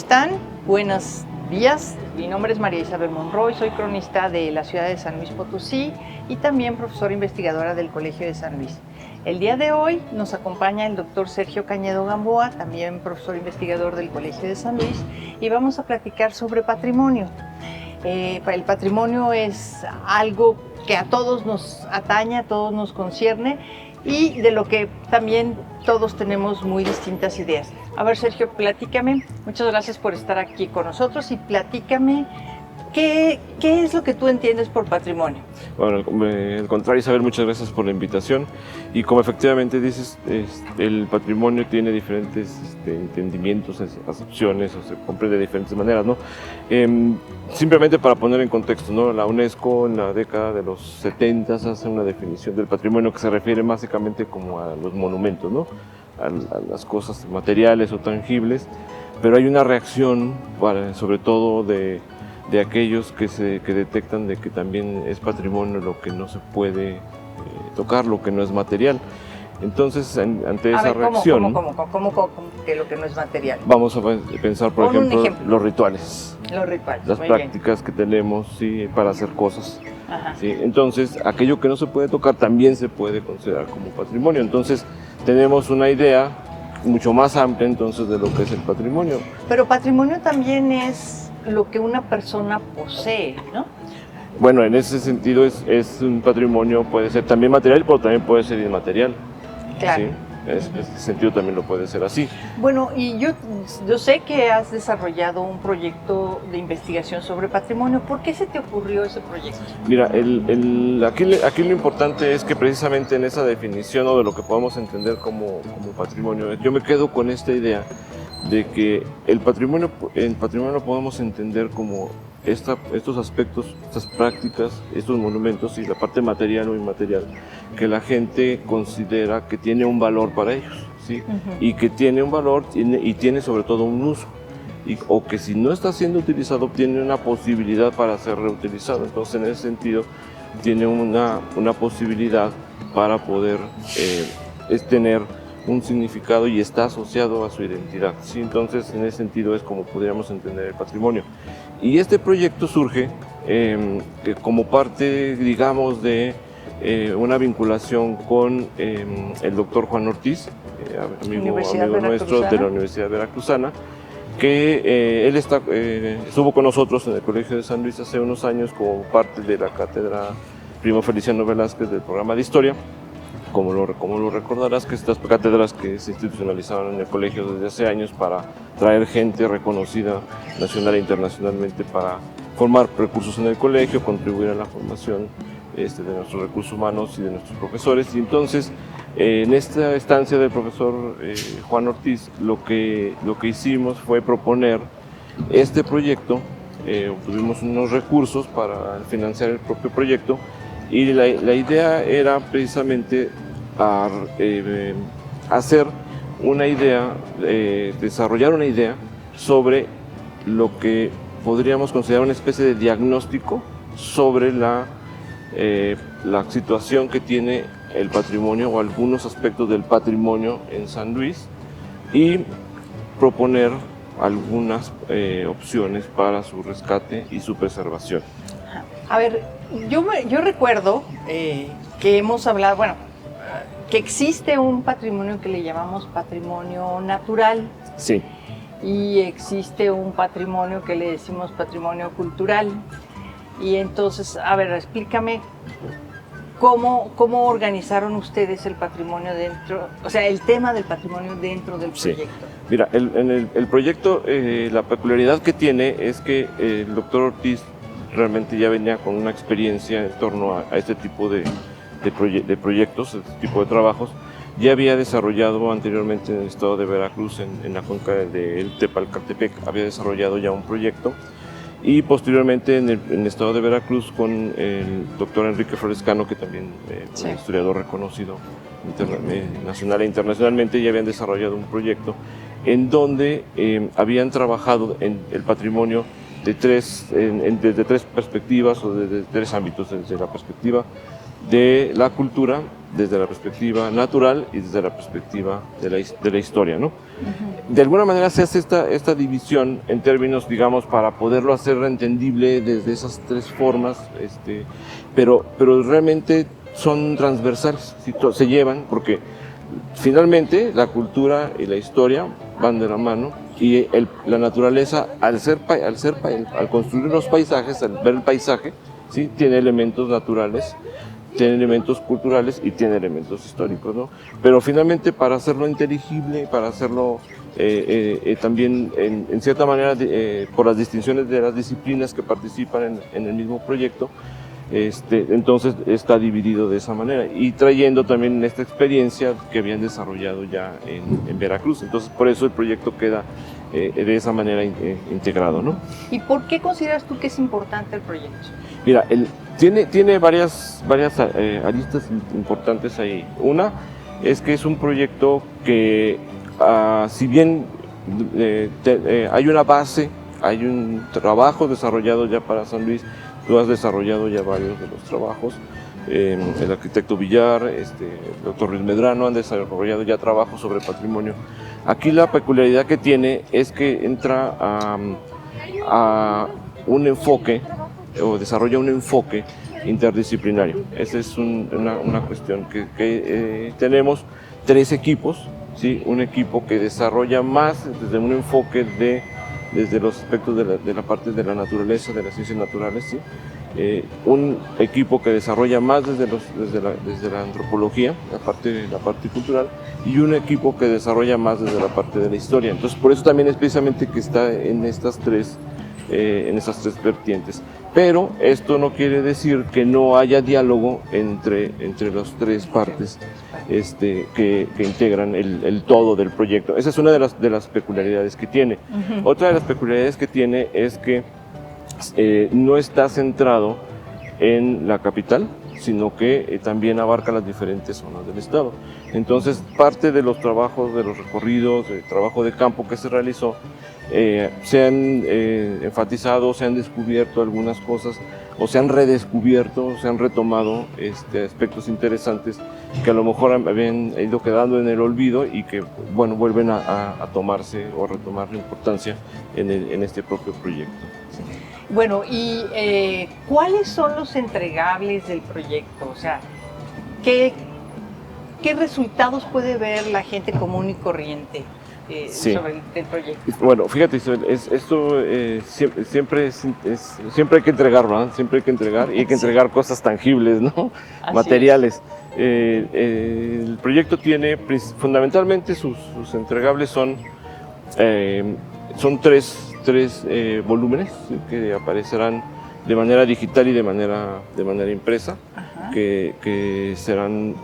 están? Buenos días. Mi nombre es María Isabel Monroy, soy cronista de la ciudad de San Luis Potosí y también profesora investigadora del Colegio de San Luis. El día de hoy nos acompaña el doctor Sergio Cañedo Gamboa, también profesor investigador del Colegio de San Luis, y vamos a platicar sobre patrimonio. El patrimonio es algo que a todos nos atañe, a todos nos concierne y de lo que también todos tenemos muy distintas ideas. A ver, Sergio, platícame. Muchas gracias por estar aquí con nosotros y platícame qué es lo que tú entiendes por patrimonio. Bueno, al contrario, Isabel, muchas gracias por la invitación. Y como efectivamente dices, el patrimonio tiene diferentes entendimientos, acepciones, o se comprende de diferentes maneras, ¿no? Simplemente para poner en contexto, ¿no? La UNESCO en la década de los 70 hace una definición del patrimonio que se refiere básicamente como a los monumentos, ¿no? A las cosas materiales o tangibles, pero hay una reacción, sobre todo de aquellos que detectan de que también es patrimonio lo que no se puede tocar, lo que no es material. Entonces, ante esa reacción... ¿Cómo que lo que no es material? Vamos a pensar, por ejemplo, los rituales. Los rituales, las prácticas que tenemos, sí, para hacer cosas. ¿Sí? Entonces, aquello que no se puede tocar también se puede considerar como patrimonio. Entonces, tenemos una idea mucho más amplia entonces de lo que es el patrimonio. Pero patrimonio también es lo que una persona posee, ¿no? Bueno, en ese sentido es un patrimonio, puede ser también material, pero también puede ser inmaterial. Claro. ¿Sí? En este sentido también lo puede ser así. Bueno, y yo sé que has desarrollado un proyecto de investigación sobre patrimonio. ¿Por qué se te ocurrió ese proyecto? Mira, aquí lo importante es que precisamente en esa definición o de lo que podemos entender como patrimonio, yo me quedo con esta idea de que el patrimonio lo podemos entender como estos aspectos, estas prácticas, estos monumentos y la parte material o inmaterial que la gente considera que tiene un valor para ellos, ¿sí? Y que tiene un valor y tiene sobre todo un uso, o que si no está siendo utilizado tiene una posibilidad para ser reutilizado. Entonces, en ese sentido tiene una posibilidad para poder tener un significado y está asociado a su identidad, ¿sí? Entonces, en ese sentido es como podríamos entender el patrimonio. Y este proyecto surge como parte, digamos, de una vinculación con el doctor Juan Ortiz, amigo nuestro de la Universidad Veracruzana, que él estuvo con nosotros en el Colegio de San Luis hace unos años como parte de la cátedra Primo Feliciano Velázquez del programa de Historia. Como lo recordarás, que estas cátedras que se institucionalizaron en el colegio desde hace años para traer gente reconocida nacional e internacionalmente para formar recursos en el colegio, contribuir a la formación de nuestros recursos humanos y de nuestros profesores. Y entonces, en esta estancia del profesor Juan Ortiz, lo que hicimos fue proponer este proyecto. Obtuvimos unos recursos para financiar el propio proyecto. Y la idea era precisamente hacer una idea, desarrollar una idea sobre lo que podríamos considerar una especie de diagnóstico sobre la situación que tiene el patrimonio o algunos aspectos del patrimonio en San Luis y proponer algunas opciones para su rescate y su preservación. A ver, yo recuerdo que hemos hablado, bueno, que existe un patrimonio que le llamamos patrimonio natural. Sí. Y existe un patrimonio que le decimos patrimonio cultural. Y entonces, a ver, explícame cómo organizaron ustedes el patrimonio dentro, o sea, el tema del patrimonio dentro del proyecto. Sí. Mira, en el proyecto, la peculiaridad que tiene es que el doctor Ortiz realmente ya venía con una experiencia en torno a este tipo de proyectos, este tipo de trabajos. Ya había desarrollado anteriormente en el estado de Veracruz, en la cuenca de Tepalcatepec, había desarrollado ya un proyecto. Y posteriormente en el estado de Veracruz con el doctor Enrique Florescano, que también es un historiador reconocido nacional e internacionalmente, ya habían desarrollado un proyecto en donde habían trabajado en el patrimonio desde tres perspectivas o desde tres ámbitos, desde la perspectiva de la cultura, desde la perspectiva natural y desde la perspectiva de la historia, ¿no? De alguna manera se hace esta división en términos, digamos, para poderlo hacer entendible desde esas tres formas, pero realmente son transversales, ¿sí? Se llevan, porque finalmente la cultura y la historia van de la mano, y la naturaleza, al construir los paisajes, al ver el paisaje, ¿sí? Tiene elementos naturales, tiene elementos culturales y tiene elementos históricos, ¿no? Pero finalmente, para hacerlo inteligible, para hacerlo también en cierta manera por las distinciones de las disciplinas que participan en el mismo proyecto, entonces está dividido de esa manera, y trayendo también esta experiencia que habían desarrollado ya en Veracruz. Entonces por eso el proyecto queda de esa manera integrado, ¿no? ¿Y por qué consideras tú que es importante el proyecto? Mira, tiene varias aristas importantes ahí. Una es que es un proyecto que, si bien hay una base, hay un trabajo desarrollado ya para San Luis. Tú has desarrollado ya varios de los trabajos, el arquitecto Villar, el doctor Ruiz Medrano han desarrollado ya trabajos sobre patrimonio. Aquí la peculiaridad que tiene es que entra a un enfoque, o desarrolla un enfoque interdisciplinario. Esa es una cuestión que tenemos tres equipos, ¿sí? Un equipo que desarrolla más desde un enfoque desde los aspectos de la parte de la naturaleza, de las ciencias naturales, ¿sí? Un equipo que desarrolla más desde la antropología, la parte cultural, y un equipo que desarrolla más desde la parte de la historia. Entonces, por eso también es precisamente que está en estas tres vertientes. Pero esto no quiere decir que no haya diálogo entre las tres partes que integran el todo del proyecto. Esa es una de las peculiaridades que tiene. Otra de las peculiaridades que tiene es que no está centrado en la capital, sino que también abarca las diferentes zonas del estado. Entonces, parte de los trabajos, de los recorridos, el trabajo de campo que se realizó, se han enfatizado, se han descubierto algunas cosas, o se han redescubierto, se han retomado aspectos interesantes que a lo mejor habían ido quedando en el olvido y que, bueno, vuelven a tomarse o a retomar la importancia en este propio proyecto. Sí. Bueno, y ¿cuáles son los entregables del proyecto? O sea, ¿qué resultados puede ver la gente común y corriente sí. sobre el proyecto? Bueno, fíjate, esto siempre hay que entregarlo, ¿no? Siempre hay que entregar, y hay que entregar cosas tangibles, ¿no? Materiales. El proyecto tiene fundamentalmente sus entregables son tres volúmenes que aparecerán de manera digital y de manera impresa, que serán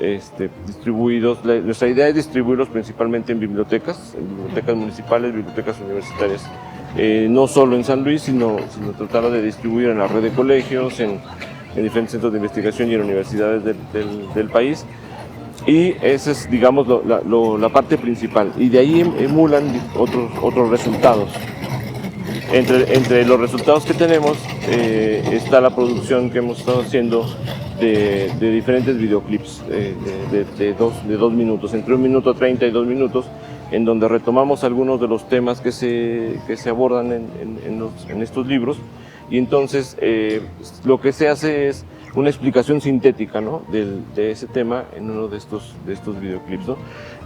distribuidos. Nuestra idea es distribuirlos principalmente en bibliotecas municipales, bibliotecas universitarias, no solo en San Luis, sino tratar de distribuir en la red de colegios, en diferentes centros de investigación y en universidades del país. Y esa es, digamos, la parte principal, y de ahí emulan otros resultados. Entre los resultados que tenemos está la producción que hemos estado haciendo de diferentes videoclips de 2 minutos, entre 1 minuto 30 y 2 minutos, en donde retomamos algunos de los temas que se abordan en estos libros, y entonces lo que se hace es una explicación sintética, ¿no? de ese tema en uno de estos videoclips, ¿no?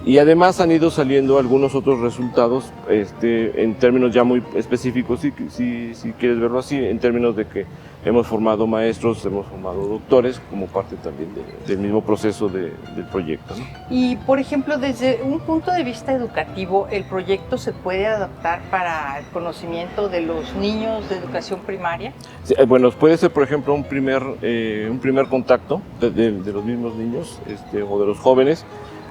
Y además han ido saliendo algunos otros resultados en términos ya muy específicos, si quieres verlo así, en términos de que hemos formado maestros, hemos formado doctores como parte también del mismo proceso del proyecto, ¿no? Y, por ejemplo, desde un punto de vista educativo, ¿el proyecto se puede adaptar para el conocimiento de los niños de educación primaria? Sí, bueno, puede ser, por ejemplo, un primer contacto de los mismos niños o de los jóvenes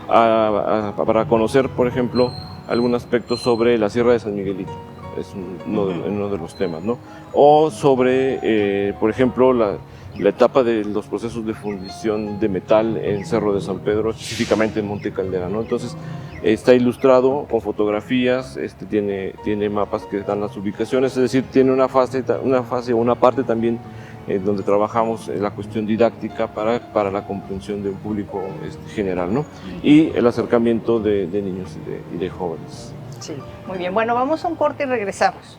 para conocer, por ejemplo, algún aspecto sobre la Sierra de San Miguelito. Es uno de los temas, ¿no? O sobre, por ejemplo, la etapa de los procesos de fundición de metal en Cerro de San Pedro, específicamente en Monte Caldera, ¿no? Entonces, está ilustrado con fotografías, tiene mapas que dan las ubicaciones, es decir, tiene una parte también donde trabajamos la cuestión didáctica para la comprensión de un público general, ¿no? Y el acercamiento de niños y de jóvenes. Sí, muy bien. Bueno, vamos a un corte y regresamos.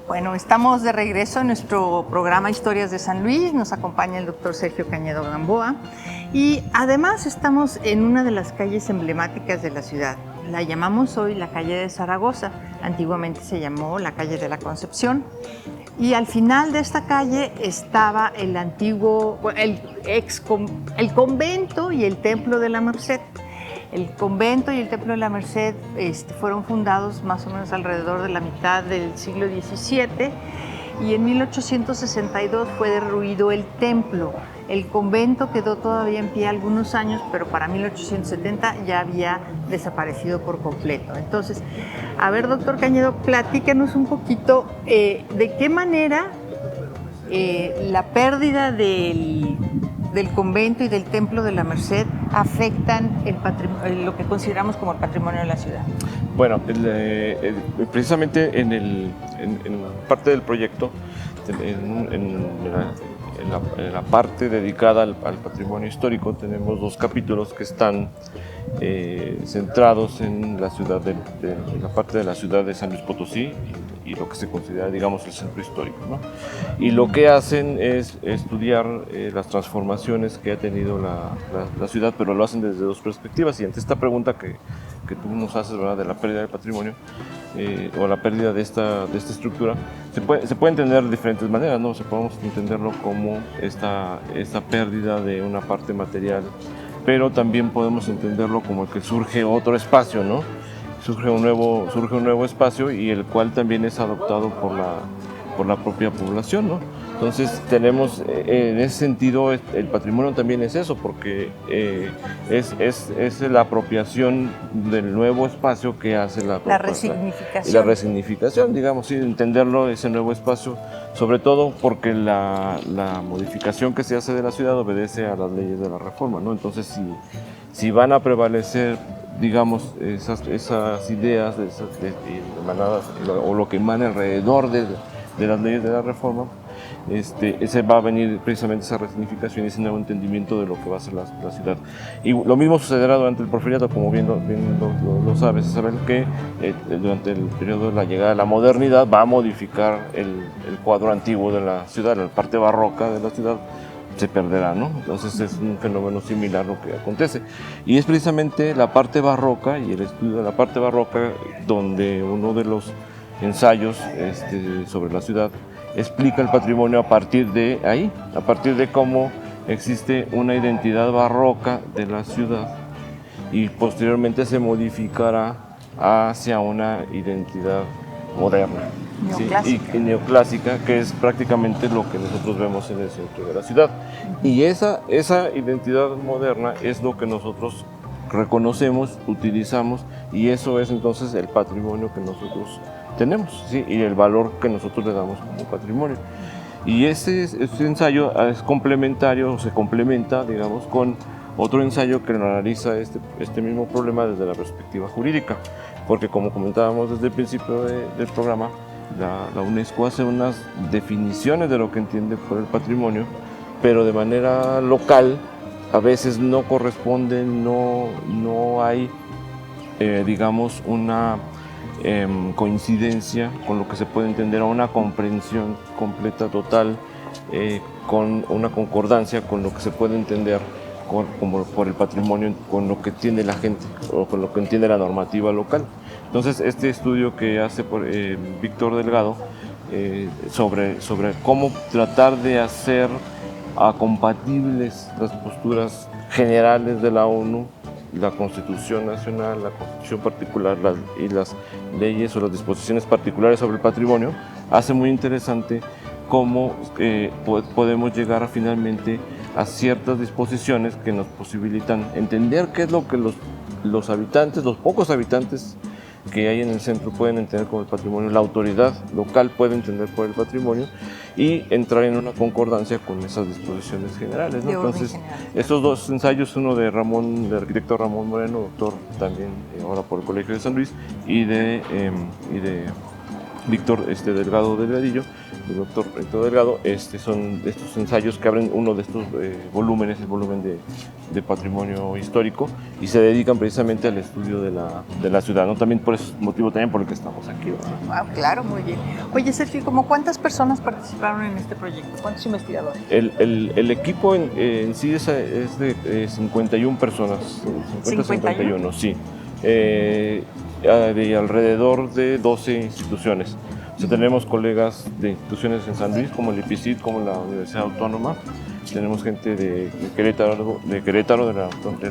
Bueno, estamos de regreso en nuestro programa Historias de San Luis. Nos acompaña el doctor Sergio Cañedo Gamboa y además estamos en una de las calles emblemáticas de la ciudad. La llamamos hoy la calle de Zaragoza. Antiguamente se llamó la calle de la Concepción. Y al final de esta calle estaba el antiguo, el convento y el templo de la Merced. El convento y el templo de la Merced fueron fundados más o menos alrededor de la mitad del siglo XVII y en 1862 fue derruido el templo. El convento quedó todavía en pie algunos años, pero para 1870 ya había desaparecido por completo. Entonces, a ver, doctor Cañedo, platícanos un poquito de qué manera la pérdida del convento y del templo de la Merced afectan lo que consideramos como el patrimonio de la ciudad. Bueno, precisamente en parte del proyecto, en la parte dedicada al patrimonio histórico, tenemos dos capítulos que están centrados en la ciudad en la parte de la ciudad de San Luis Potosí y lo que se considera, digamos, el centro histórico, ¿no? Y lo que hacen es estudiar las transformaciones que ha tenido la ciudad, pero lo hacen desde dos perspectivas. Y ante esta pregunta que tú nos haces, ¿verdad?, de la pérdida del patrimonio o la pérdida de esta estructura, se puede entender de diferentes maneras, ¿no? Podemos entenderlo como esta pérdida de una parte material, pero también podemos entenderlo como que surge otro espacio, ¿no? Surge un nuevo espacio y el cual también es adoptado por la propia población, ¿no? Entonces tenemos, en ese sentido, el patrimonio también es eso, porque es la apropiación del nuevo espacio que hace la resignificación. Y la resignificación, digamos, sí, entenderlo, ese nuevo espacio, sobre todo porque la modificación que se hace de la ciudad obedece a las leyes de la reforma, ¿no? Entonces, si van a prevalecer, digamos, esas ideas emanadas, o lo que emana alrededor de las leyes de la reforma, ese va a venir precisamente esa resignificación y ese nuevo entendimiento de lo que va a ser la ciudad. Y lo mismo sucederá durante el Porfiriato, como bien lo sabes, Isabel, que durante el periodo de la llegada de la modernidad va a modificar el cuadro antiguo de la ciudad, la parte barroca de la ciudad se perderá, ¿no? Entonces es un fenómeno similar lo que acontece. Y es precisamente la parte barroca y el estudio de la parte barroca donde uno de los ensayos sobre la ciudad explica el patrimonio a partir de ahí, a partir de cómo existe una identidad barroca de la ciudad y posteriormente se modificará hacia una identidad moderna, ¿sí? Y neoclásica, que es prácticamente lo que nosotros vemos en el centro de la ciudad. Y esa identidad moderna es lo que nosotros reconocemos, utilizamos, y eso es entonces el patrimonio que nosotros tenemos, ¿sí? Y el valor que nosotros le damos como patrimonio. Y este ensayo es complementario, o se complementa, digamos, con otro ensayo que analiza este mismo problema desde la perspectiva jurídica, porque como comentábamos desde el principio del programa, la UNESCO hace unas definiciones de lo que entiende por el patrimonio, pero de manera local a veces no corresponden, no hay, digamos, una coincidencia con lo que se puede entender, a una comprensión completa, total, con una concordancia con lo que se puede entender como por el patrimonio, con lo que entiende la gente o con lo que entiende la normativa local. Entonces, este estudio que hace Víctor Delgado sobre cómo tratar de hacer compatibles las posturas generales de la ONU, la Constitución Nacional, la Constitución particular y las leyes o las disposiciones particulares sobre el patrimonio, hace muy interesante cómo podemos llegar finalmente a ciertas disposiciones que nos posibilitan entender qué es lo que los habitantes, los pocos habitantes que hay en el centro pueden entender como el patrimonio, la autoridad local puede entender por el patrimonio y entrar en una concordancia con esas disposiciones generales, ¿no? Entonces, estos dos ensayos, uno de Ramón, del arquitecto Ramón Moreno, doctor también ahora por el Colegio de San Luis, y de Víctor Delgado Delgadillo, el doctor Víctor Delgado, son estos ensayos que abren uno de estos volúmenes, el volumen de patrimonio histórico, y se dedican precisamente al estudio de la ciudad, ¿no? También por ese motivo también por el que estamos aquí, ¿verdad? Wow, claro, muy bien. Oye, Sergio, ¿cómo cuántas personas participaron en este proyecto? ¿Cuántos investigadores? El equipo en sí es de 51 personas, 51, sí. De alrededor de 12 instituciones. O sea, tenemos colegas de instituciones en San Luis, como el IPICIT, como la Universidad Autónoma. Tenemos gente de Querétaro, de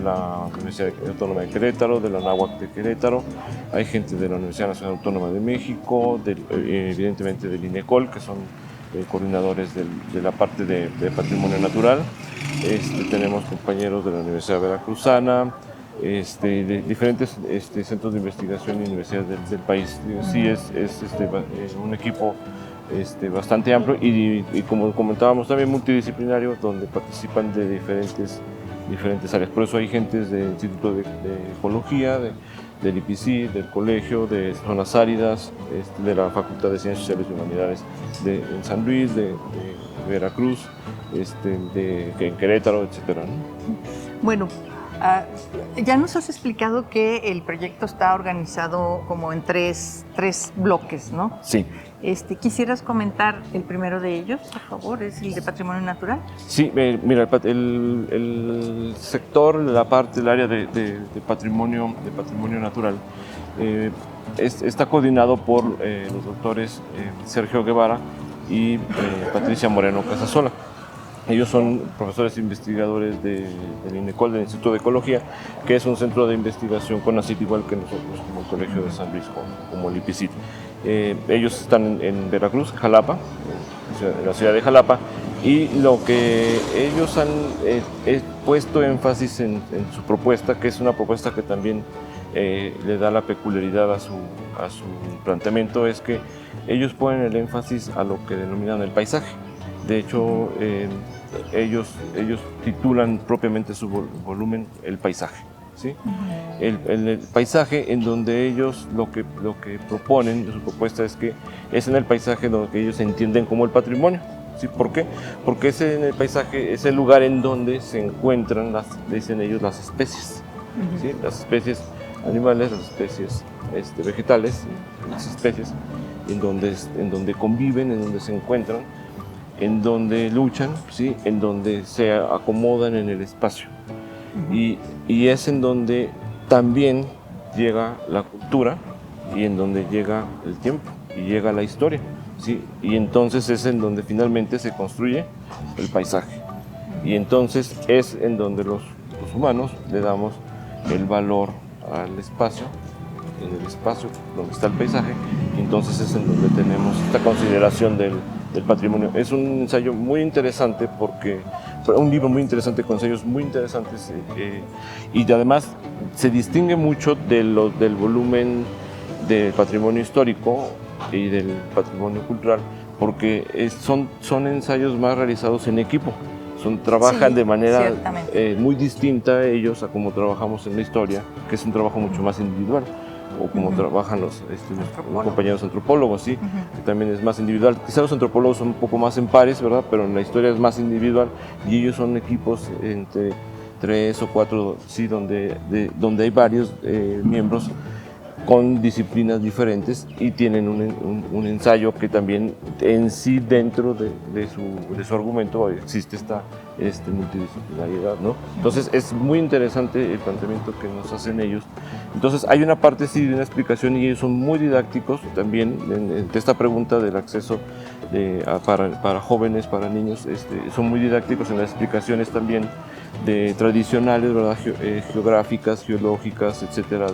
la Universidad Autónoma de Querétaro, de la Anáhuac de Querétaro. Hay gente de la Universidad Nacional Autónoma de México, evidentemente del INECOL, que son coordinadores de la parte de patrimonio natural. Tenemos compañeros de la Universidad Veracruzana, de diferentes centros de investigación y universidades del país. Sí, es un equipo bastante amplio y como comentábamos también multidisciplinario, donde participan de diferentes áreas. Por eso hay gente del Instituto de Ecología, del IPC, del Colegio, de Zonas Áridas, de la Facultad de Ciencias Sociales y Humanidades en San Luis, de Veracruz, en Querétaro, etc., ¿no? Bueno, ya nos has explicado que el proyecto está organizado como en tres bloques, ¿no? Sí. ¿Quisieras comentar el primero de ellos, por favor? ¿Es el de patrimonio natural? Sí, mira, el sector, el área de patrimonio natural está coordinado por los doctores Sergio Guevara y Patricia Moreno Casasola. Ellos son profesores investigadores del INECOL, del Instituto de Ecología, que es un centro de investigación CONACYT, igual que nosotros, como el Colegio de San Luis, como el IPICIT. Ellos están en Veracruz, Jalapa, en la ciudad de Jalapa, y lo que ellos han puesto énfasis en su propuesta, que es una propuesta que también le da la peculiaridad a su planteamiento, es que ellos ponen el énfasis a lo que denominan el paisaje. De hecho, ellos titulan propiamente su volumen el paisaje, ¿sí? El paisaje en donde ellos lo que proponen, su propuesta es que es en el paisaje donde ellos entienden como el patrimonio, ¿sí? ¿Por qué? Porque en el paisaje es el lugar en donde se encuentran, dicen ellos, las especies, ¿sí? Las especies animales, las especies vegetales, las especies en donde conviven, en donde se encuentran, en donde luchan, ¿sí? En donde se acomodan en el espacio. Y es en donde también llega la cultura y en donde llega el tiempo y llega la historia, ¿sí? Y entonces es en donde finalmente se construye el paisaje. Y entonces es en donde los humanos le damos el valor al espacio, en el espacio donde está el paisaje, y entonces es en donde tenemos esta consideración del patrimonio. Es un ensayo muy interesante un libro muy interesante con ensayos muy interesantes y además se distingue mucho del volumen del patrimonio histórico y del patrimonio cultural porque son ensayos más realizados en equipo. Trabajan de manera muy distinta ellos a como trabajamos en la historia, que es un trabajo mucho más individual, o como trabajan los compañeros antropólogos, ¿sí? Que también es más individual. Quizá los antropólogos son un poco más en pares, ¿verdad? Pero en la historia es más individual y ellos son equipos entre 3 o 4, ¿sí? Donde hay varios miembros con disciplinas diferentes y tienen un ensayo que también en sí dentro de su argumento existe esta multidisciplinariedad, ¿no? Entonces es muy interesante el planteamiento que nos hacen ellos. Entonces hay una parte sí de una explicación y ellos son muy didácticos también en esta pregunta del acceso para jóvenes, para niños, son muy didácticos en las explicaciones también tradicionales, ¿verdad? Geográficas, geológicas, etcétera,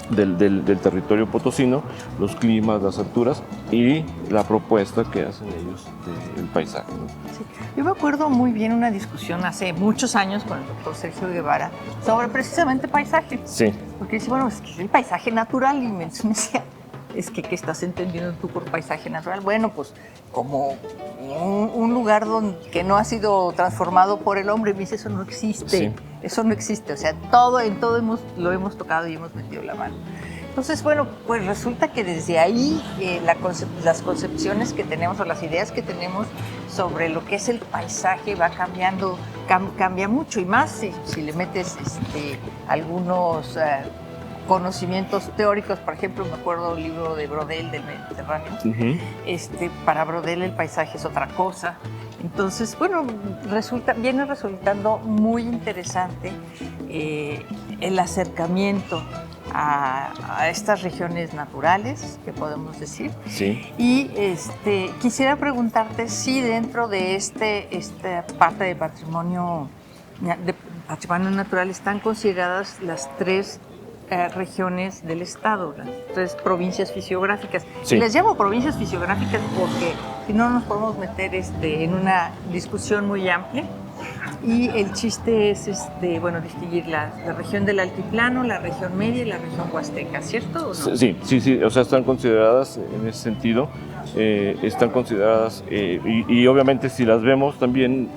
del territorio potosino, los climas, las alturas y la propuesta que hacen ellos del paisaje, ¿no? Sí. Yo me acuerdo muy bien una discusión hace muchos años con el doctor Sergio Guevara sobre precisamente paisaje. Sí. Porque dice, bueno, es que es el paisaje natural, y me decía, es que ¿qué estás entendiendo tú por paisaje natural? Bueno, pues como un lugar que no ha sido transformado por el hombre. Me dice, eso no existe, Sí. Eso no existe, o sea, en todo lo hemos tocado y hemos metido la mano. Entonces, bueno, pues resulta que desde ahí las concepciones que tenemos o las ideas que tenemos sobre lo que es el paisaje va cambiando, cambia mucho, y más si le metes algunos conocimientos teóricos. Por ejemplo, me acuerdo del libro de Brodel del Mediterráneo. Uh-huh. Para Brodel el paisaje es otra cosa. Entonces, bueno, viene resultando muy interesante el acercamiento a estas regiones naturales, que podemos decir. Sí. Y quisiera preguntarte si dentro de esta parte de patrimonio natural están consideradas las tres regiones del estado, las tres provincias fisiográficas. Sí. Les llamo provincias fisiográficas porque si no nos podemos meter en una discusión muy amplia, y el chiste es distinguir la región del altiplano, la región media y la región huasteca, ¿cierto o no? Sí, o sea, están consideradas en ese sentido, están consideradas, y obviamente si las vemos también,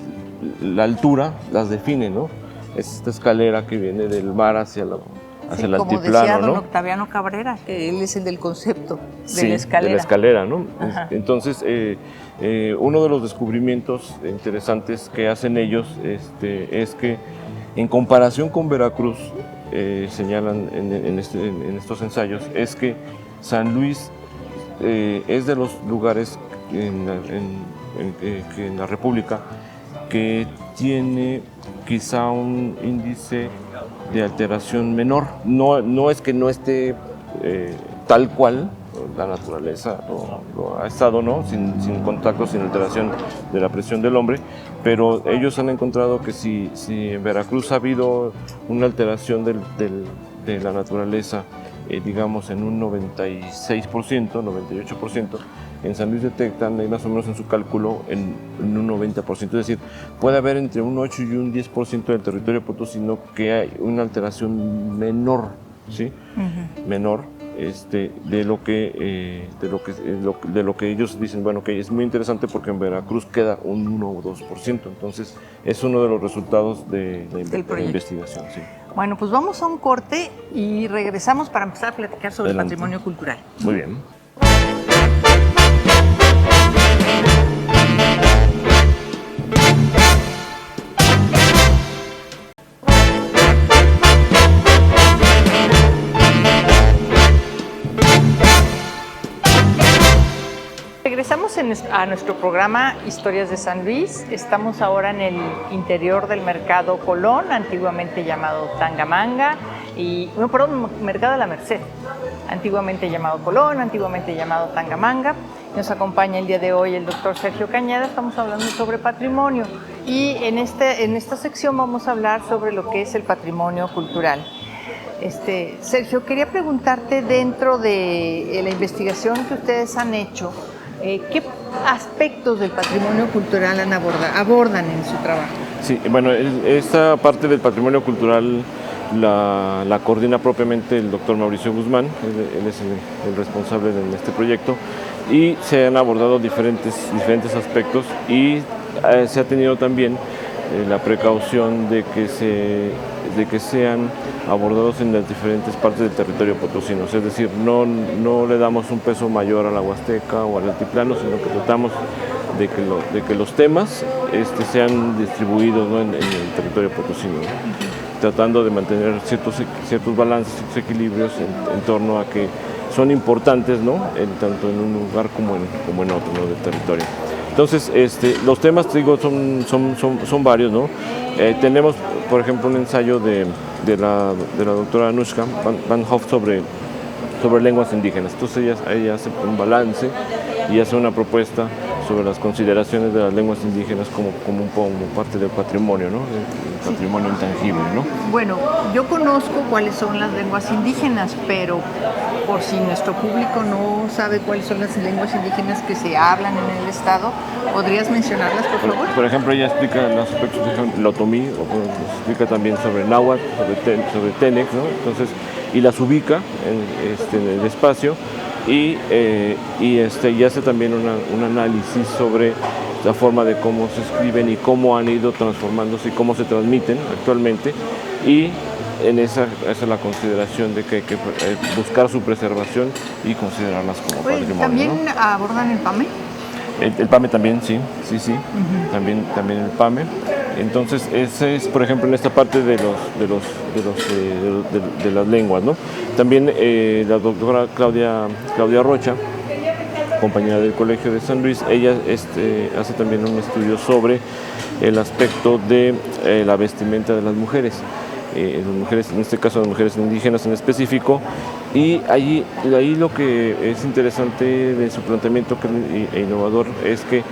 la altura las define, ¿no? Es esta escalera que viene del mar hacia el altiplano, como decía don ¿no? Octaviano Cabrera, que él es el del concepto de Sí, la escalera. de la escalera, ¿no? Ajá. Entonces, uno de los descubrimientos interesantes que hacen ellos es que, en comparación con Veracruz, señalan en estos ensayos, es que San Luis es de los lugares en la República que tiene quizá un índice de alteración menor. No es que no esté tal cual la naturaleza lo ha estado, ¿no? Sin contacto, sin alteración de la presión del hombre, pero ellos han encontrado que si en Veracruz ha habido una alteración de la naturaleza, digamos en un 96%, 98%, en San Luis detectan ahí más o menos en su cálculo en un 90%, es decir, puede haber entre un 8 y un 10% del territorio potosino que hay una alteración menor, ¿sí? Uh-huh. Menor, de lo que ellos dicen, bueno, que es muy interesante porque en Veracruz queda un 1 o 2%, entonces es uno de los resultados de investigación. Sí. Bueno, pues vamos a un corte y regresamos para empezar a platicar sobre el patrimonio cultural. Muy bien. Regresamos a nuestro programa Historias de San Luis. Estamos ahora en el interior del Mercado Colón, antiguamente llamado Tangamanga, Mercado de la Merced, antiguamente llamado Colón, antiguamente llamado Tangamanga. Nos acompaña el día de hoy el doctor Sergio Cañada. Estamos hablando sobre patrimonio, y en esta sección vamos a hablar sobre lo que es el patrimonio cultural. Sergio, quería preguntarte, dentro de la investigación que ustedes han hecho, ¿qué aspectos del patrimonio cultural abordan en su trabajo? Sí, bueno, esta parte del patrimonio cultural la coordina propiamente el doctor Mauricio Guzmán. Él es el responsable de este proyecto, y se han abordado diferentes aspectos, y se ha tenido también la precaución de que sean abordados en las diferentes partes del territorio potosino. Es decir, no le damos un peso mayor a la Huasteca o al altiplano, sino que tratamos de que los temas sean distribuidos, ¿no? en el territorio potosino, ¿no? Tratando de mantener ciertos balances, ciertos equilibrios en torno a que son importantes, ¿no? Tanto en un lugar como en otro, ¿no? del territorio. Entonces, los temas, digo, son varios, ¿no? Tenemos, por ejemplo, un ensayo de la doctora Anushka Van Hoff sobre lenguas indígenas. Entonces ella hace un balance y hace una propuesta sobre las consideraciones de las lenguas indígenas como parte del patrimonio, ¿no? El patrimonio intangible, ¿no? Bueno, yo conozco cuáles son las lenguas indígenas, pero por si nuestro público no sabe cuáles son las lenguas indígenas que se hablan en el estado, ¿podrías mencionarlas, por favor? Por ejemplo, ella explica los aspectos del otomí, explica también sobre náhuatl, sobre Ténec, ¿no? Entonces, y las ubica en el espacio y hace también un análisis sobre la forma de cómo se escriben y cómo han ido transformándose y cómo se transmiten actualmente, y esa es la consideración de que hay que buscar su preservación y considerarlas como patrimonio, ¿También ¿no? abordan el PAME? El PAME también, sí. También el PAME. Entonces, ese es, por ejemplo, en esta parte de las lenguas, ¿no? También la doctora Claudia Rocha, compañera del Colegio de San Luis, ella hace también un estudio sobre el aspecto de la vestimenta de las mujeres, en este caso las mujeres indígenas en específico, y ahí lo que es interesante de su planteamiento e innovador es que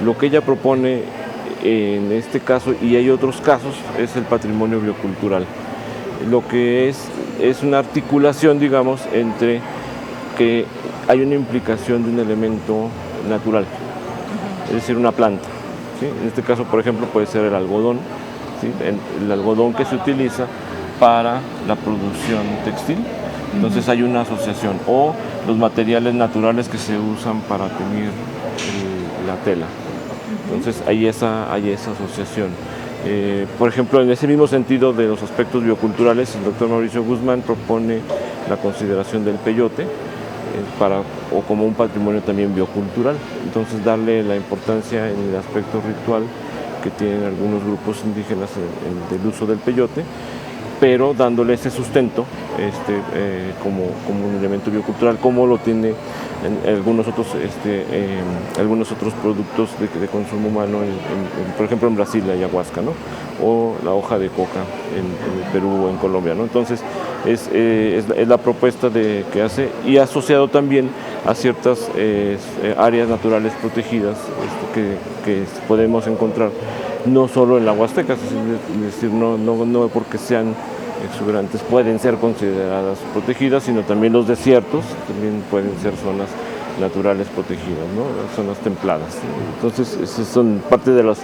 lo que ella propone en este caso, y hay otros casos, es el patrimonio biocultural. Lo que es una articulación, digamos, entre que hay una implicación de un elemento natural, es decir, una planta, ¿sí? En este caso, por ejemplo, puede ser el algodón, ¿sí? El algodón que se utiliza para la producción textil, entonces hay una asociación, o los materiales naturales que se usan para teñir la tela, entonces hay esa asociación. Por ejemplo, en ese mismo sentido de los aspectos bioculturales, el doctor Mauricio Guzmán propone la consideración del peyote o como un patrimonio también biocultural, entonces darle la importancia en el aspecto ritual que tienen algunos grupos indígenas del uso del peyote, pero dándole ese sustento como un elemento biocultural, como lo tiene en algunos otros productos de consumo humano, por ejemplo en Brasil la ayahuasca, ¿no? O la hoja de coca en Perú o en Colombia, ¿no? Entonces es la propuesta que hace, y asociado también a ciertas áreas naturales protegidas que podemos encontrar no solo en la Huasteca, es decir, no porque sean exuberantes pueden ser consideradas protegidas, sino también los desiertos también pueden ser zonas naturales protegidas, ¿no? Zonas templadas. Entonces, esas son parte de las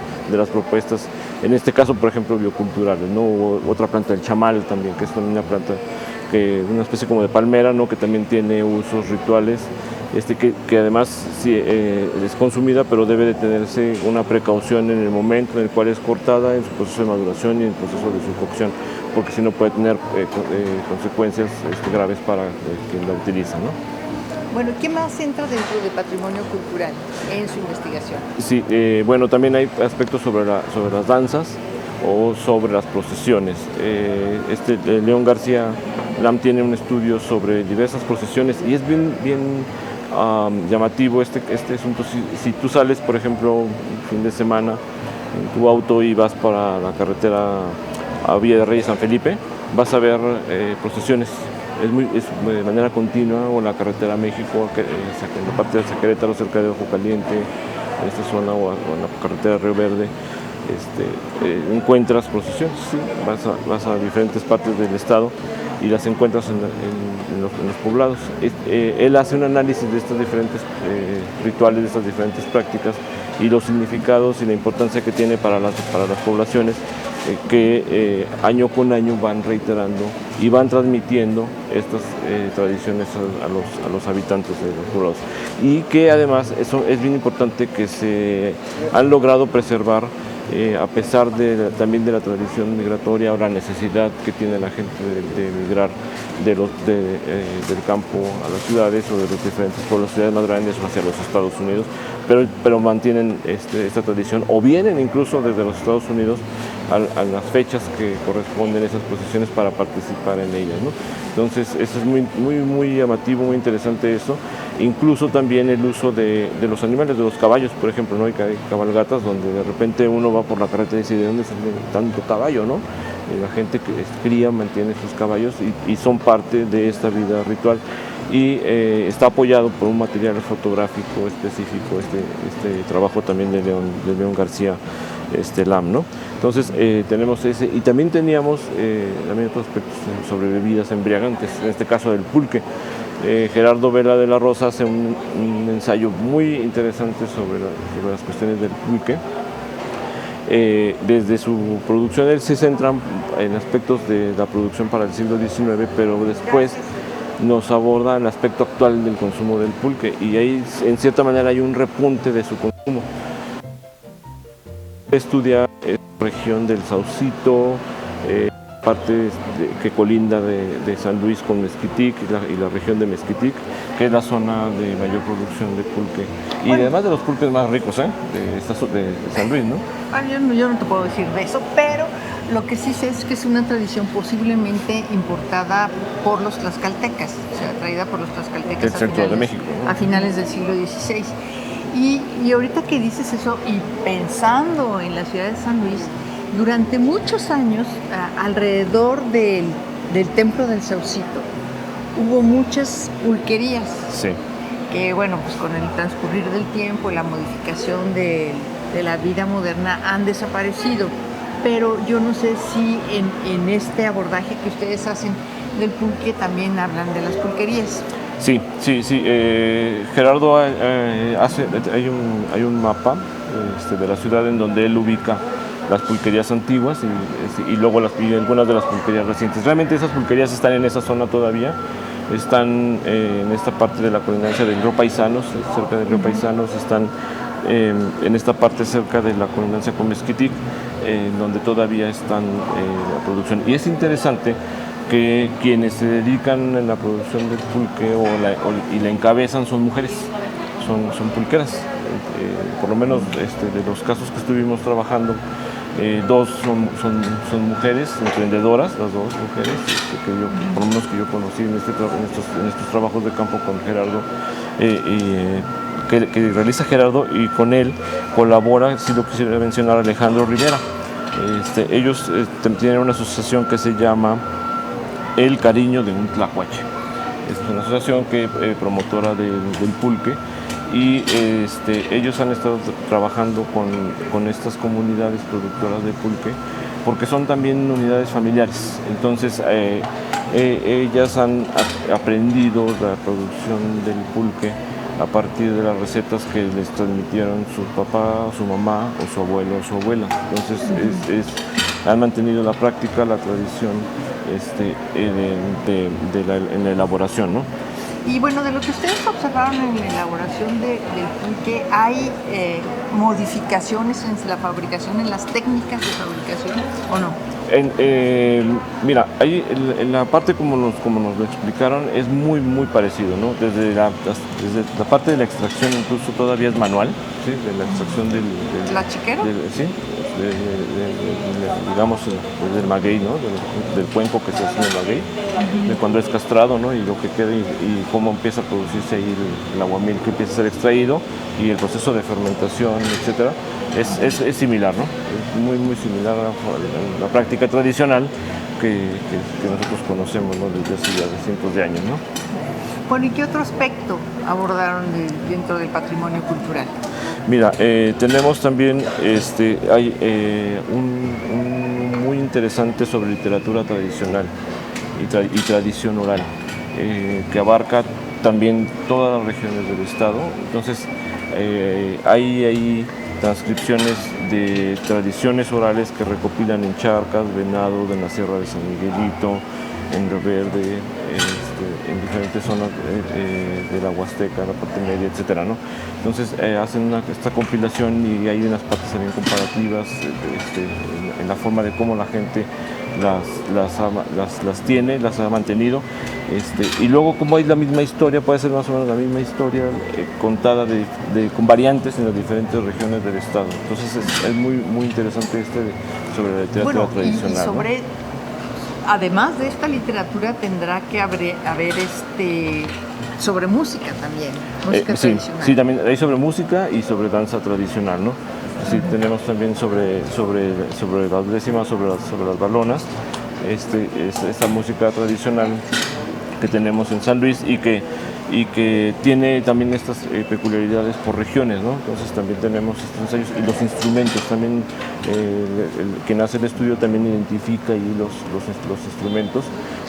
propuestas, en este caso, por ejemplo, bioculturales, ¿no? O otra planta, el chamal también, que es una planta, una especie como de palmera, ¿no? Que también tiene usos rituales, que además sí, es consumida, pero debe de tenerse una precaución en el momento en el cual es cortada, en su proceso de maduración y en el proceso de su cocción, porque si no puede tener consecuencias graves para quien la utiliza, ¿no? Bueno, ¿qué más entra dentro de patrimonio cultural en su investigación? Sí, bueno, también hay aspectos sobre las danzas o sobre las procesiones. León García Lam tiene un estudio sobre diversas procesiones y es bien llamativo este asunto. Si tú sales, por ejemplo, un fin de semana en tu auto y vas para la carretera a Villa de Reyes San Felipe, vas a ver procesiones. Es de manera continua, o en la carretera a México, en la parte de Querétaro, cerca de Ojo Caliente, en esta zona, o en la carretera de Río Verde, encuentras procesiones, ¿sí? Vas a diferentes partes del estado y las encuentras en los poblados. Él hace un análisis de estos diferentes rituales, de estas diferentes prácticas y los significados y la importancia que tiene para las poblaciones, que año con año van reiterando y van transmitiendo estas tradiciones a los habitantes de los poblados, y que además eso es bien importante, que se han logrado preservar a pesar también de la tradición migratoria o la necesidad que tiene la gente de emigrar del campo a las ciudades, o de los diferentes pueblos, ciudades más grandes, o hacia los Estados Unidos, pero mantienen esta tradición, o vienen incluso desde los Estados Unidos a las fechas que corresponden a esas procesiones para participar en ellas, ¿no? Entonces, eso es muy llamativo, muy interesante eso. Incluso también el uso de los animales, de los caballos, por ejemplo, ¿no? Hay cabalgatas donde de repente uno va por la carretera y dice, ¿de dónde sale tanto caballo, no? La gente que cría, mantiene sus caballos y son parte de esta vida ritual. y está apoyado por un material fotográfico específico, este trabajo también de León García Lam, ¿no? Entonces tenemos ese, y también teníamos también otros aspectos sobre bebidas embriagantes, en este caso del pulque. Gerardo Vela de la Rosa hace un ensayo muy interesante sobre las cuestiones del pulque. Desde su producción él se centra en aspectos de la producción para el siglo XIX, pero después nos aborda el aspecto actual del consumo del pulque, y ahí en cierta manera hay un repunte de su consumo. Estudia la región del Saucito, parte que colinda de San Luis con Mezquitic y la región de Mezquitic, que es la zona de mayor producción de pulque. Y bueno, además de los pulques más ricos de San Luis, ¿no? Yo no te puedo decir de eso, pero lo que sí sé es que es una tradición posiblemente importada por los tlaxcaltecas, o sea, traída por los tlaxcaltecas del centro de México, ¿no? A finales del siglo XVI. Y ahorita que dices eso, y pensando en la ciudad de San Luis, durante muchos años, alrededor del Templo del Saucito, hubo muchas pulquerías. Sí. Que, bueno, pues con el transcurrir del tiempo y la modificación de la vida moderna han desaparecido. Pero yo no sé si en este abordaje que ustedes hacen del pulque también hablan de las pulquerías. Sí. Gerardo hay un mapa de la ciudad en donde él ubica las pulquerías antiguas y luego algunas de las pulquerías recientes. Realmente esas pulquerías están en esa zona todavía, están en esta parte de la colindancia del Río Paisanos, cerca del Río Paisanos, están en esta parte cerca de la colindancia con Mezquitic, donde todavía están la producción. Y es interesante que quienes se dedican en la producción del pulque y la encabezan son mujeres, son pulqueras. Por lo menos de los casos que estuvimos trabajando, dos son mujeres emprendedoras, las dos mujeres por lo menos que yo conocí en estos trabajos de campo con Gerardo, que realiza Gerardo, y con él colabora, si lo quisiera mencionar, Alejandro Rivera. Ellos tienen una asociación que se llama El Cariño de un Tlacuache. Es una asociación promotora del pulque, y ellos han estado trabajando con estas comunidades productoras de pulque, porque son también unidades familiares. Entonces ellas han aprendido la producción del pulque a partir de las recetas que les transmitieron su papá, su mamá, o su abuelo o su abuela. Entonces han mantenido la práctica, la tradición en la elaboración, ¿no? Y bueno, de lo que ustedes observaron en la elaboración del pulque, ¿hay modificaciones en la fabricación, en las técnicas de fabricación, o no? Mira, ahí en la parte como nos lo explicaron es muy parecido, ¿no? Desde la parte de la extracción incluso todavía es manual, ¿sí? De la extracción ¿La chiquera? Sí, digamos del maguey, ¿no? Del cuenco que se hace en el maguey, de cuando es castrado, ¿no? Y lo que queda y cómo empieza a producirse ahí el aguamiel que empieza a ser extraído, y el proceso de fermentación, etcétera, es similar, ¿no? Es muy similar a la práctica tradicional que nosotros conocemos, ¿no? Desde hace ya cientos de años, ¿no? Bueno, ¿y qué otro aspecto abordaron dentro del patrimonio cultural? Mira, tenemos también hay un muy interesante sobre literatura tradicional y tradición oral, que abarca también todas las regiones del estado. Entonces hay transcripciones de tradiciones orales que recopilan en Charcas, Venados, en la Sierra de San Miguelito, en Río Verde, en diferentes zonas de la Huasteca, la parte media, etcétera, ¿no? Entonces hacen esta compilación, y hay unas partes también comparativas en la forma de cómo la gente las tiene, las ha mantenido, y luego como hay la misma historia, puede ser más o menos la misma historia contada con variantes en las diferentes regiones del estado. Entonces es muy interesante sobre la literatura tradicional. Y sobre, ¿no? Además de esta literatura tendrá que haber sobre música también, música tradicional. Sí, también hay sobre música y sobre danza tradicional, ¿no? Sí, tenemos también sobre las décimas, sobre las balonas, esta música tradicional que tenemos en San Luis, y que y que tiene también estas peculiaridades por regiones, ¿no? Entonces también tenemos estos ensayos y los instrumentos también, quien hace el estudio también identifica ahí los instrumentos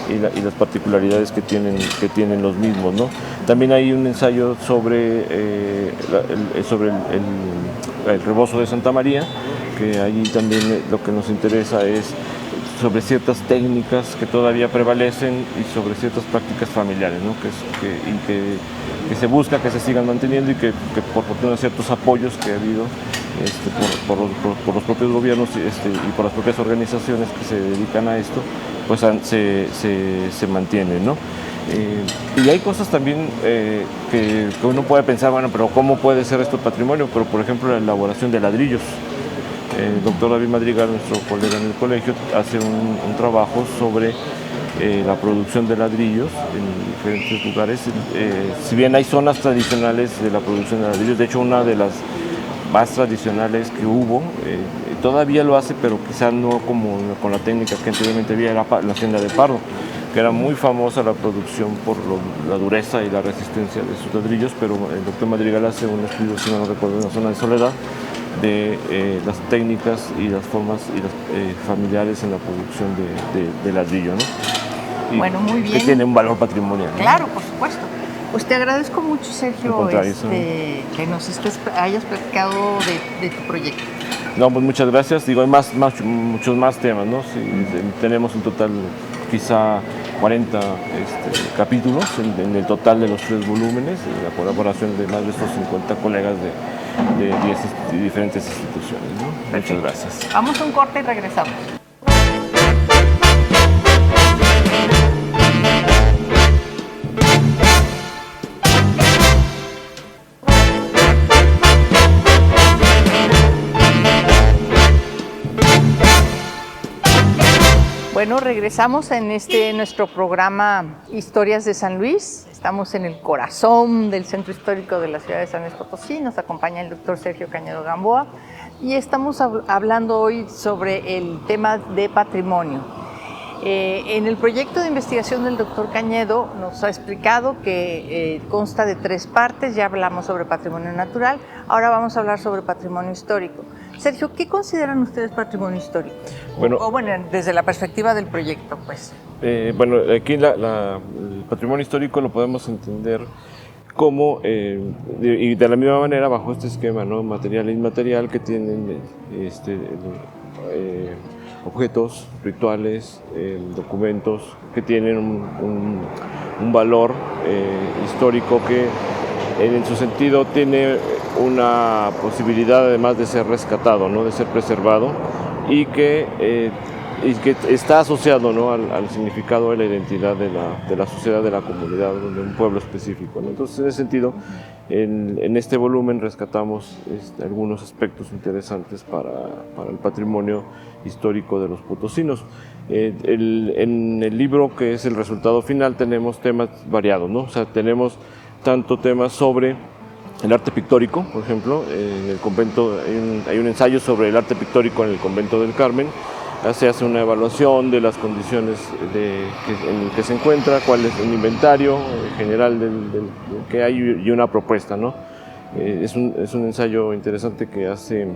y las particularidades que tienen los mismos, ¿no? También hay un ensayo sobre el rebozo de Santa María, que allí también lo que nos interesa es sobre ciertas técnicas que todavía prevalecen y sobre ciertas prácticas familiares, ¿no? que se busca que se sigan manteniendo y que por fortuna ciertos apoyos que ha habido por los propios gobiernos y por las propias organizaciones que se dedican a esto, pues se mantienen, ¿no? Y hay cosas también que uno puede pensar, bueno, pero ¿cómo puede ser esto patrimonio? Pero por ejemplo la elaboración de ladrillos. El doctor David Madrigal, nuestro colega en el colegio, hace un trabajo sobre la producción de ladrillos en diferentes lugares. Si bien hay zonas tradicionales de la producción de ladrillos, de hecho una de las más tradicionales que hubo, todavía lo hace, pero quizá no como con la técnica que anteriormente había, era la hacienda de Pardo, que era muy famosa la producción por la dureza y la resistencia de sus ladrillos, pero el doctor Madrigal hace un estudio, si no lo recuerdo, en la zona de Soledad, de las técnicas y las formas y las, familiares en la producción de ladrillo, ¿no? Bueno, muy bien. Que tiene un valor patrimonial, ¿no? Claro, por supuesto. Pues te agradezco mucho, Sergio, que nos hayas platicado de tu proyecto. No, pues muchas gracias. Digo, hay muchos más temas, ¿no? Sí, tenemos en total quizá 40 capítulos en el total de los 3 volúmenes, la colaboración de más de estos 50 colegas de 10 diferentes instituciones, ¿no? Muchas gracias. Vamos a un corte y regresamos. Bueno, regresamos en nuestro programa Historias de San Luis. Estamos en el corazón del centro histórico de la ciudad de San Luis Potosí. Nos acompaña el doctor Sergio Cañedo Gamboa y estamos hablando hoy sobre el tema de patrimonio. En el proyecto de investigación del doctor Cañedo nos ha explicado que consta de 3 partes. Ya hablamos sobre patrimonio natural, ahora vamos a hablar sobre patrimonio histórico. Sergio, ¿qué consideran ustedes patrimonio histórico? Bueno, desde la perspectiva del proyecto, pues. Bueno, aquí el patrimonio histórico lo podemos entender como, y de la misma manera, bajo este esquema, ¿no? Material e inmaterial, que tienen objetos, rituales, documentos que tienen un valor histórico que en su sentido tiene una posibilidad además de ser rescatado, ¿no? De ser preservado y que está asociado, ¿no? al significado de la identidad de la sociedad, de la comunidad, de un pueblo específico, ¿no? Entonces, en ese sentido, en este volumen rescatamos algunos aspectos interesantes para el patrimonio histórico de los potosinos. En el libro, que es el resultado final, tenemos temas variados, ¿no? O sea, tenemos tanto temas sobre el arte pictórico, por ejemplo. En el convento hay un ensayo sobre el arte pictórico en el convento del Carmen. Se hace una evaluación de las condiciones en el que se encuentra, cuál es un inventario general del que hay y una propuesta, ¿no? Es un ensayo interesante que hace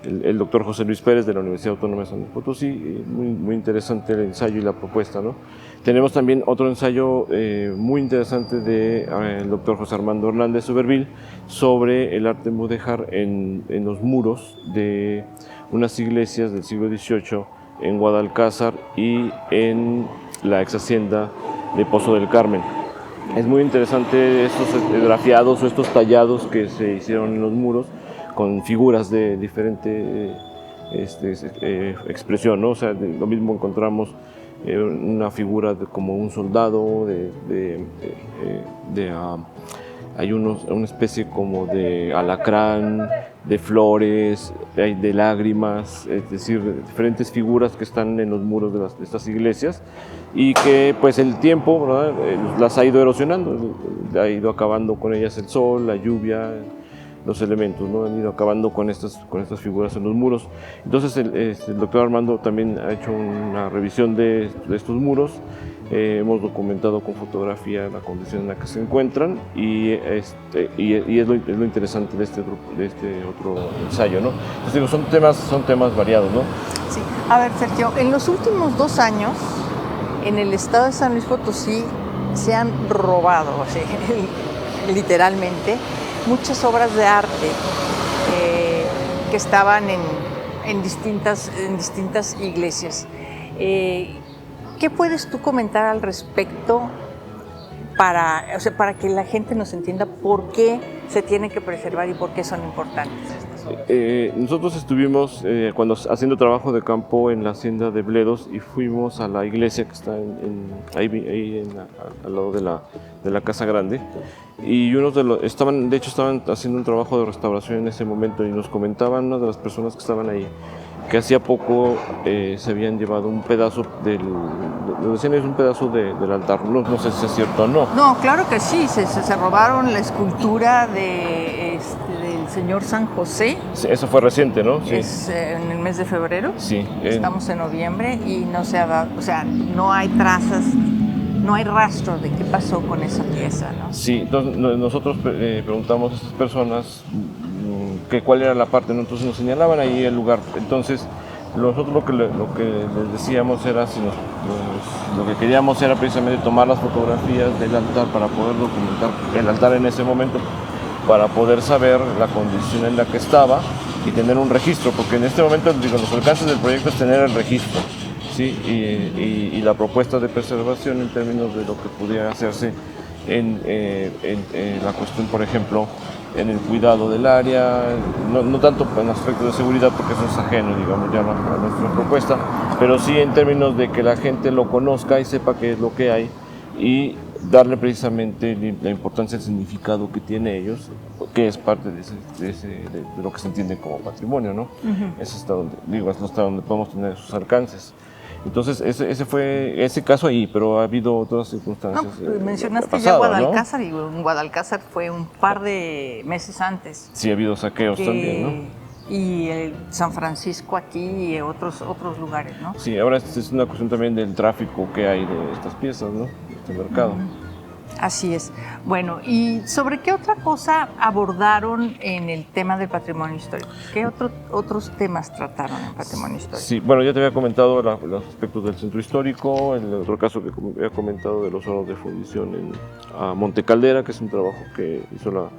el doctor José Luis Pérez de la Universidad Autónoma de San Luis Potosí. Muy interesante el ensayo y la propuesta, ¿no? Tenemos también otro ensayo muy interesante del doctor José Armando Hernández Uberville sobre el arte mudéjar en los muros de unas iglesias del siglo XVIII en Guadalcázar y en la ex hacienda de Pozo del Carmen. Es muy interesante estos grafiados o estos tallados que se hicieron en los muros con figuras de diferente expresión, ¿no? O sea, lo mismo encontramos una figura como un soldado, hay una especie como de alacrán, de flores, de lágrimas, es decir, diferentes figuras que están en los muros de estas iglesias y que pues el tiempo, ¿verdad? Las ha ido erosionando, ha ido acabando con ellas el sol, la lluvia, los elementos, ¿no? Han ido acabando con estas figuras en los muros. Entonces el doctor Armando también ha hecho una revisión de estos muros. Hemos documentado con fotografía la condición en la que se encuentran y es lo interesante de este otro ensayo, ¿no? Entonces digo, son temas variados, ¿no? Sí. A ver, Sergio, en los últimos 2 años en el estado de San Luis Potosí se han robado, o sea, literalmente, muchas obras de arte que estaban en distintas iglesias. ¿Qué puedes tú comentar al respecto para que la gente nos entienda por qué se tienen que preservar y por qué son importantes? Nosotros estuvimos haciendo trabajo de campo en la hacienda de Bledos y fuimos a la iglesia que está al lado de la Casa Grande, y estaban haciendo un trabajo de restauración en ese momento, y nos comentaban una de las personas que estaban ahí que hacía poco se habían llevado un pedazo un pedazo del altar. No sé si es cierto o no. No, claro que sí, se robaron la escultura del señor San José. Sí, eso fue reciente, ¿no? Sí. Es en el mes de febrero. Sí. Estamos en noviembre y no se ha dado, no hay trazas, no hay rastro de qué pasó con esa pieza, ¿no? Sí, entonces nosotros preguntamos a estas personas cuál era la parte, ¿no? Entonces nos señalaban ahí el lugar. Entonces nosotros lo que les decíamos era, lo que queríamos era precisamente tomar las fotografías del altar para poder documentar el altar en ese momento, para poder saber la condición en la que estaba y tener un registro, porque en este momento, los alcances del proyecto es tener el registro, ¿sí? Y la propuesta de preservación en términos de lo que pudiera hacerse en la cuestión, por ejemplo, en el cuidado del área, no tanto en aspectos de seguridad, porque eso es ajeno, digamos, ya a nuestra propuesta, pero sí en términos de que la gente lo conozca y sepa qué es lo que hay, y darle precisamente la importancia, el significado que tiene ellos, que es parte de lo que se entiende como patrimonio, ¿no? Uh-huh. Es hasta donde podemos tener sus alcances. Entonces, ese fue ese caso ahí, pero ha habido otras circunstancias. Mencionaste pasado, ya Guadalcázar, ¿no? Y en Guadalcázar fue un par de meses antes. Sí, ha habido saqueos también, ¿no? Y San Francisco aquí y otros lugares, ¿no? Sí, ahora es una cuestión también del tráfico que hay de estas piezas, ¿no? De este mercado. Uh-huh. Así es. Bueno, ¿y sobre qué otra cosa abordaron en el tema del patrimonio histórico? ¿Qué otros temas trataron en patrimonio histórico? Sí, bueno, ya te había comentado los aspectos del centro histórico, el otro caso que había comentado de los hornos de fundición en Monte Caldera, que es un trabajo que hizo la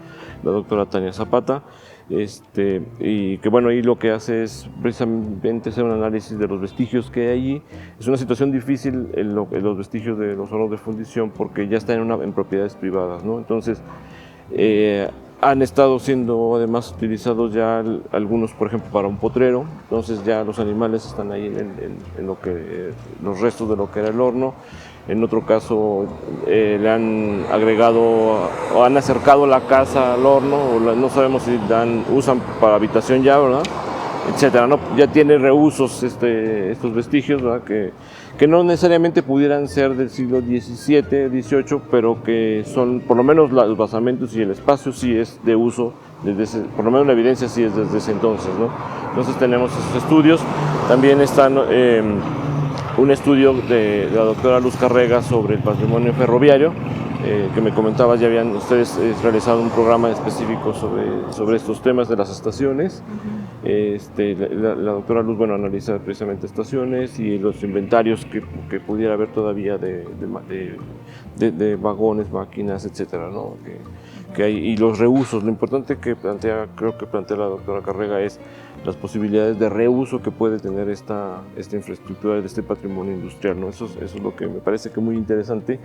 doctora Tania Zapata. Y que bueno, ahí lo que hace es precisamente hacer un análisis de los vestigios que hay allí. Es una situación difícil en los vestigios de los hornos de fundición, porque ya están en propiedades privadas, ¿no? Entonces han estado siendo además utilizados ya algunos, por ejemplo, para un potrero. Entonces ya los animales están ahí en los restos de lo que era el horno. En otro caso le han agregado o han acercado la casa al horno, o no sabemos si usan para habitación ya, ¿verdad? Etcétera, ¿no? Ya tiene reusos estos vestigios, ¿verdad? Que no necesariamente pudieran ser del siglo XVII, XVIII, pero que son, por lo menos los basamentos y el espacio sí es de uso, por lo menos la evidencia sí es desde ese entonces, ¿no? Entonces tenemos esos estudios. También están un estudio de la doctora Luz Carrega sobre el patrimonio ferroviario, que me comentabas, ya habían ustedes realizado un programa específico sobre estos temas de las estaciones. La doctora Luz, bueno, analiza precisamente estaciones y los inventarios que pudiera haber todavía de vagones, máquinas, etcétera, ¿no? Que hay, y los reusos. Lo importante creo que plantea la doctora Carrega es las posibilidades de reuso que puede tener esta infraestructura de este patrimonio industrial, ¿no? Eso es lo que me parece que es muy interesante.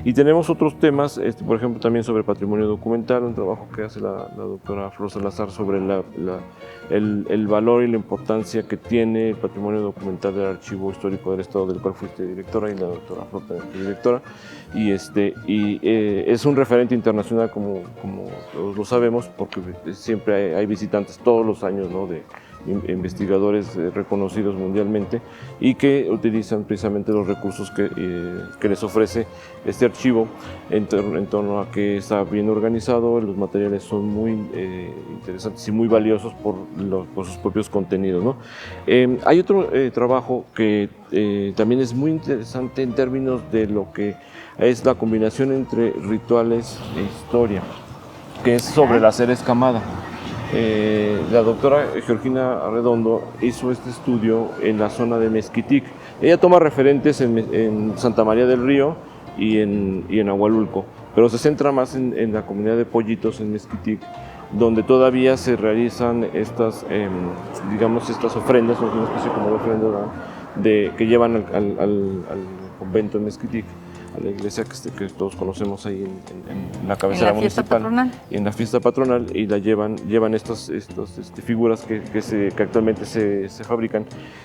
Y tenemos otros temas, por ejemplo, también sobre patrimonio documental, un trabajo que hace la doctora Flor Salazar sobre el valor y la importancia que tiene el patrimonio documental del Archivo Histórico del Estado, del cual fuiste directora, y la doctora Flor también fue directora. Y es un referente internacional, como todos lo sabemos, porque siempre hay visitantes todos los años, ¿no? investigadores reconocidos mundialmente y que utilizan precisamente los recursos que les ofrece este archivo en torno a que está bien organizado, los materiales son muy interesantes y muy valiosos por sus propios contenidos, ¿no? Hay otro trabajo que también es muy interesante en términos de lo que es la combinación entre rituales e historia, que es sobre la cera escamada. La doctora Georgina Arredondo hizo este estudio en la zona de Mezquitic. Ella toma referentes en Santa María del Río y en Ahualulco, pero se centra más en la comunidad de Pollitos en Mezquitic, donde todavía se realizan estas, digamos, estas ofrendas, una especie como de ofrenda que llevan al convento en Mezquitic, a la iglesia que todos conocemos ahí en la cabecera municipal, en la fiesta patronal, y la llevan estas figuras que actualmente se fabrican.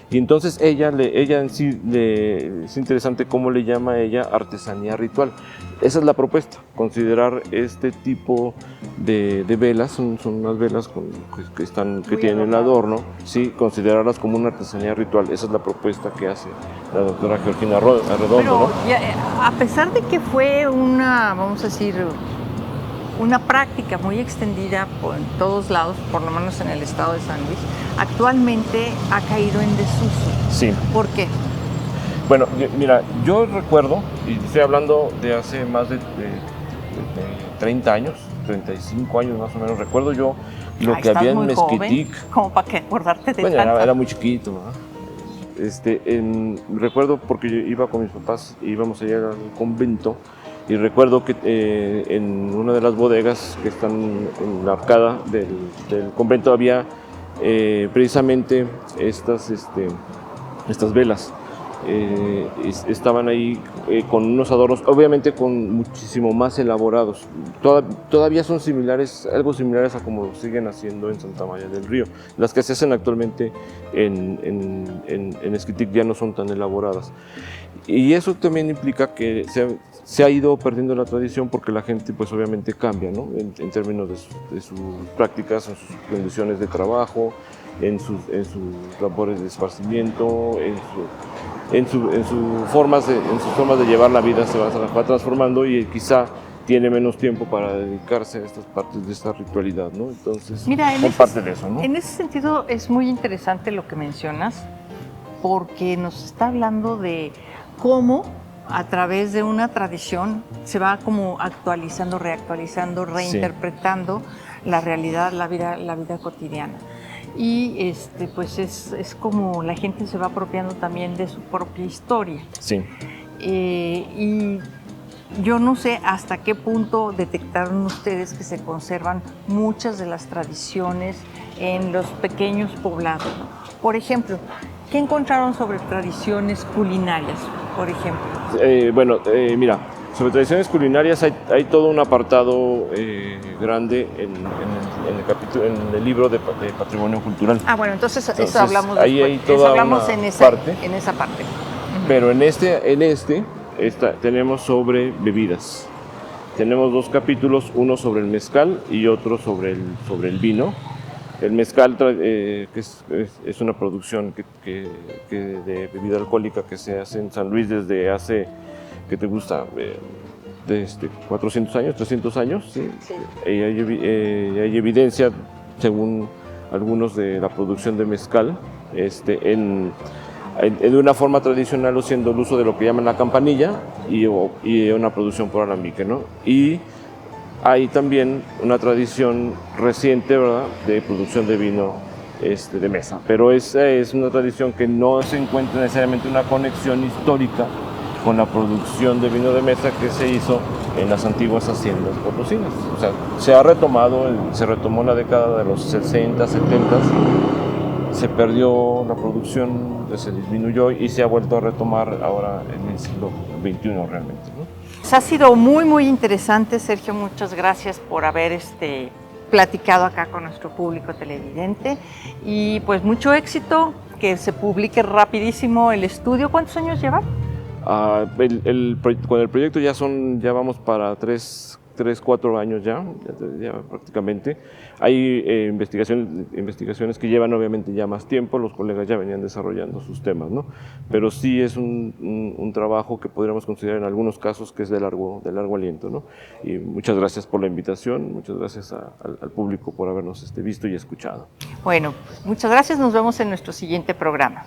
Y entonces ella en sí es interesante cómo le llama a ella artesanía ritual. Esa es la propuesta, considerar este tipo de velas, son unas velas que tienen el adorno, sí, considerarlas como una artesanía ritual. Esa es la propuesta que hace la doctora Georgina Arredondo. Pero, ¿no? A pesar de que fue una, vamos a decir, una práctica muy extendida en todos lados, por lo menos en el estado de San Luis, actualmente ha caído en desuso. Sí. ¿Por qué? Bueno, mira, yo recuerdo, y estoy hablando de hace más de 30 años, 35 años más o menos, recuerdo yo lo que había en Mezquitic. Como para que acordarte de bueno, tanto. Era muy chiquito, ¿no? Recuerdo porque yo iba con mis papás, íbamos allá al convento, y recuerdo que en una de las bodegas que están en la arcada del convento había precisamente estas velas. Estaban ahí con unos adornos, obviamente con muchísimo más elaborados. Todavía son algo similares a como lo siguen haciendo en Santa María del Río. Las que se hacen actualmente en Mezquitic ya no son tan elaboradas. Y eso también implica que se ha ido perdiendo la tradición, porque la gente pues obviamente cambia, ¿no? En términos de sus prácticas, en sus condiciones de trabajo, en sus labores de esparcimiento, en sus formas de llevar la vida se va transformando, y quizá tiene menos tiempo para dedicarse a estas partes de esta ritualidad, ¿no? Entonces, son parte de eso, ¿no? En ese sentido es muy interesante lo que mencionas, porque nos está hablando de cómo a través de una tradición se va como actualizando, reactualizando, reinterpretando la realidad, la vida cotidiana. Y pues es como la gente se va apropiando también de su propia historia. Sí. Y yo no sé hasta qué punto detectaron ustedes que se conservan muchas de las tradiciones en los pequeños poblados, ¿no? Por ejemplo, ¿qué encontraron sobre tradiciones culinarias, por ejemplo? Mira, sobre tradiciones culinarias hay todo un apartado grande en el libro de Patrimonio Cultural. Bueno, entonces eso hablamos después. Ahí hay toda en esa parte. Pero tenemos sobre bebidas. Tenemos dos capítulos, uno sobre el mezcal y otro sobre el vino. El mezcal, que es una producción de bebida alcohólica que se hace en San Luis desde hace, ¿qué te gusta? 400 años, 300 años, ¿sí? Sí. Hay evidencia, según algunos, de la producción de mezcal de una forma tradicional, o siendo el uso de lo que llaman la campanilla y una producción por alambique, ¿no? Y hay también una tradición reciente, ¿verdad?, de producción de vino de mesa, pero esa es una tradición que no se encuentra necesariamente una conexión histórica con la producción de vino de mesa que se hizo en las antiguas haciendas potosinas. O sea, se retomó en la década de los 60, 70, se perdió la producción, se disminuyó y se ha vuelto a retomar ahora en el siglo XXI realmente, ¿no? Ha sido muy, muy interesante, Sergio. Muchas gracias por haber platicado acá con nuestro público televidente. Y pues mucho éxito, que se publique rapidísimo el estudio. ¿Cuántos años lleva? Con el proyecto ya vamos para 3, 4 años ya prácticamente. Hay investigaciones que llevan obviamente ya más tiempo, los colegas ya venían desarrollando sus temas, ¿no? Pero sí es un trabajo que podríamos considerar en algunos casos que es de largo aliento, ¿no? Y muchas gracias por la invitación, muchas gracias al público por habernos visto y escuchado. Bueno, muchas gracias, nos vemos en nuestro siguiente programa.